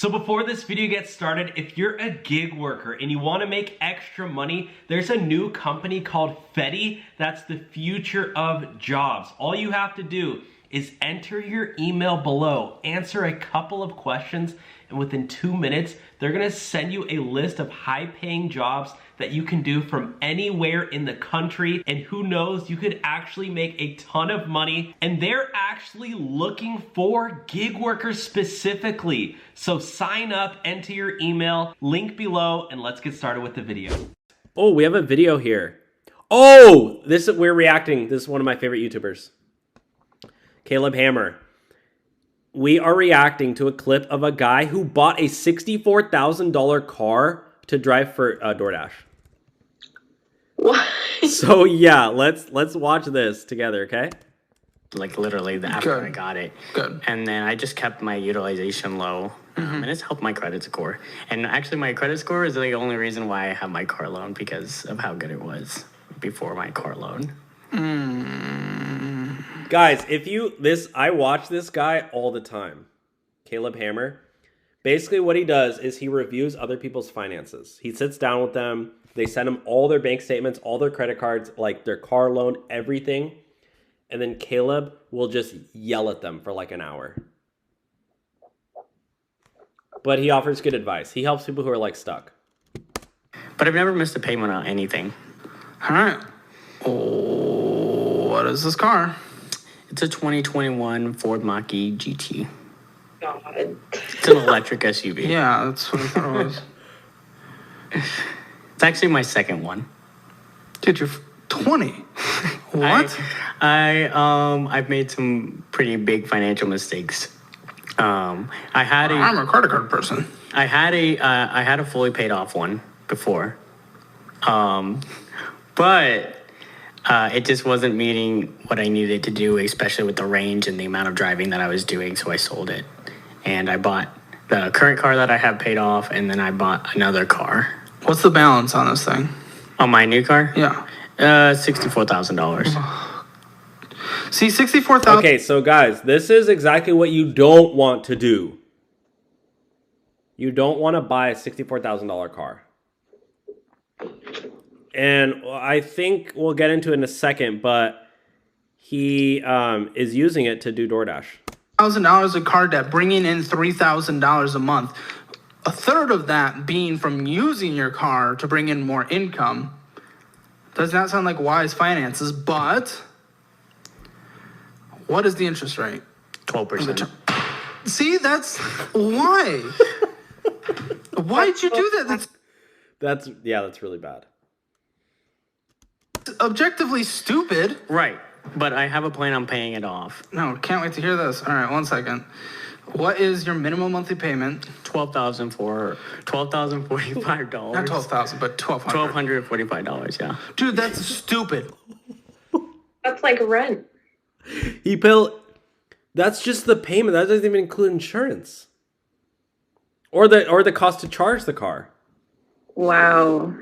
So before this video gets started, if you're a gig worker and you want to make extra money, there's a new company called Fetti that's the future of jobs. All you have to do is enter your email below, answer a couple of questions, and within 2 minutes, they're gonna send you a list of high-paying jobs that you can do from anywhere in the country. And who knows, you could actually make a ton of money. And they're actually looking for gig workers specifically. So sign up, enter your email, link below, and let's get started with the video. Oh, we have a video here. Oh, we're reacting. This is one of my favorite YouTubers, Caleb Hammer. We are reacting to a clip of a guy who bought a $64,000 car to drive for DoorDash. What? So yeah, let's watch this together, okay? Like literally after I got it. Good. And then I just kept my utilization low. And it's helped my credit score. And actually my credit score is the only reason why I have my car loan, because of how good it was before my car loan. Guys, I watch this guy all the time, Caleb Hammer. Basically what he does is he reviews other people's finances. He sits down with them. They send him all their bank statements, all their credit cards, like their car loan, everything. And then Caleb will just yell at them for like an hour. But he offers good advice. He helps people who are like stuck. But I've never missed a payment on anything. All right. Oh, what is this car? It's a 2021 Ford Mach-E GT. God. It's an electric SUV. Yeah, that's what I thought it was. It's actually my second one. Dude, you're 20. What? I've made some pretty big financial mistakes. I'm a credit card person. I had a fully paid off one before. But it just wasn't meeting what I needed to do, especially with the range and the amount of driving that I was doing, so I sold it. And I bought the current car that I have paid off, and then I bought another car. What's the balance on this thing? On my new car? Yeah. $64,000. See, 64,000. Okay, so guys, this is exactly what you don't want to do. You don't want to buy a $64,000 car. And I think we'll get into it in a second, but he is using it to do DoorDash. $1,000 of car debt, bringing in $3,000 a month. A third of that being from using your car to bring in more income. Does not sound like wise finances, but what is the interest rate? 12%. See, that's why. Why'd you do that? That's really bad. Objectively stupid. Right. But I have a plan on paying it off. No, can't wait to hear this. All right, 1 second. What is your minimum monthly payment? $12,045. Not 12,000, but 1,200. $1,245, yeah. Dude, that's stupid. That's like rent. That's just the payment. That doesn't even include insurance. Or the cost to charge the car. Wow.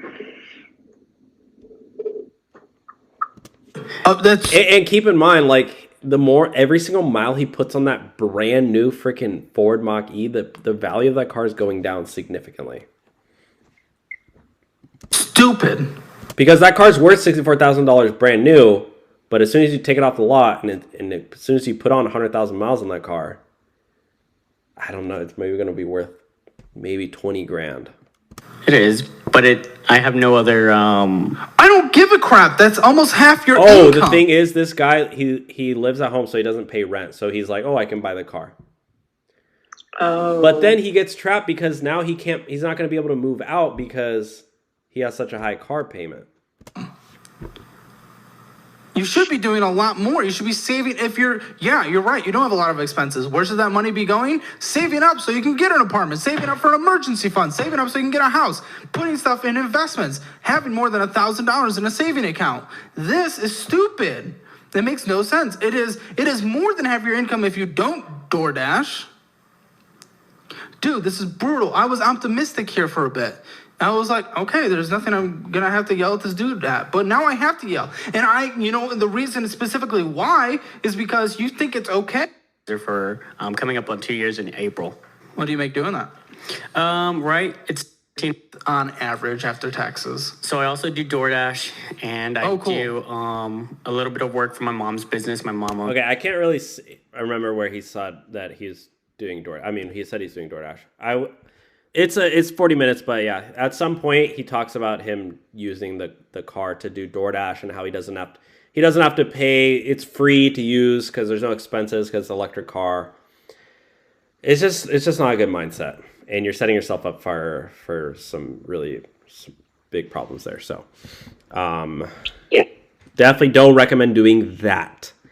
And keep in mind, like, every single mile he puts on that brand new freaking Ford Mach-E, the value of that car is going down significantly. Stupid. Because that car's worth $64,000 brand new, but as soon as you take it off the lot and as soon as you put on 100,000 miles on that car, I don't know, it's maybe going to be worth maybe 20 grand. It is, but I have no other. I don't give a crap. That's almost half your income. income. The thing is, this guy he lives at home, so he doesn't pay rent. So he's like, I can buy the car. Oh. But then he gets trapped because now he's not going to be able to move out because he has such a high car payment. You should be doing a lot more. You should be saving you're right. You don't have a lot of expenses. Where should that money be going? Saving up so you can get an apartment, saving up for an emergency fund, saving up so you can get a house, putting stuff in investments, having more than $1,000 in a saving account. This is stupid. It makes no sense. It is more than half your income if you don't DoorDash. Dude, this is brutal. I was optimistic here for a bit. I was like, okay, there's nothing I'm going to have to yell at this dude at. But now I have to yell. And the reason specifically why is because you think it's okay. For coming up on 2 years in April. What do you make doing that? Right. It's on average after taxes. so I also do DoorDash, and I Oh, cool. do a little bit of work for my mom's business. My mom owns. Okay, I can't really remember where he saw that he's doing DoorDash. I mean, he said he's doing DoorDash. It's 40 minutes, but yeah, at some point he talks about him using the car to do DoorDash and how he doesn't have to pay. It's free to use because there's no expenses because it's an electric car. It's just not a good mindset, and you're setting yourself up for some big problems there. So, Yeah. definitely don't recommend doing that.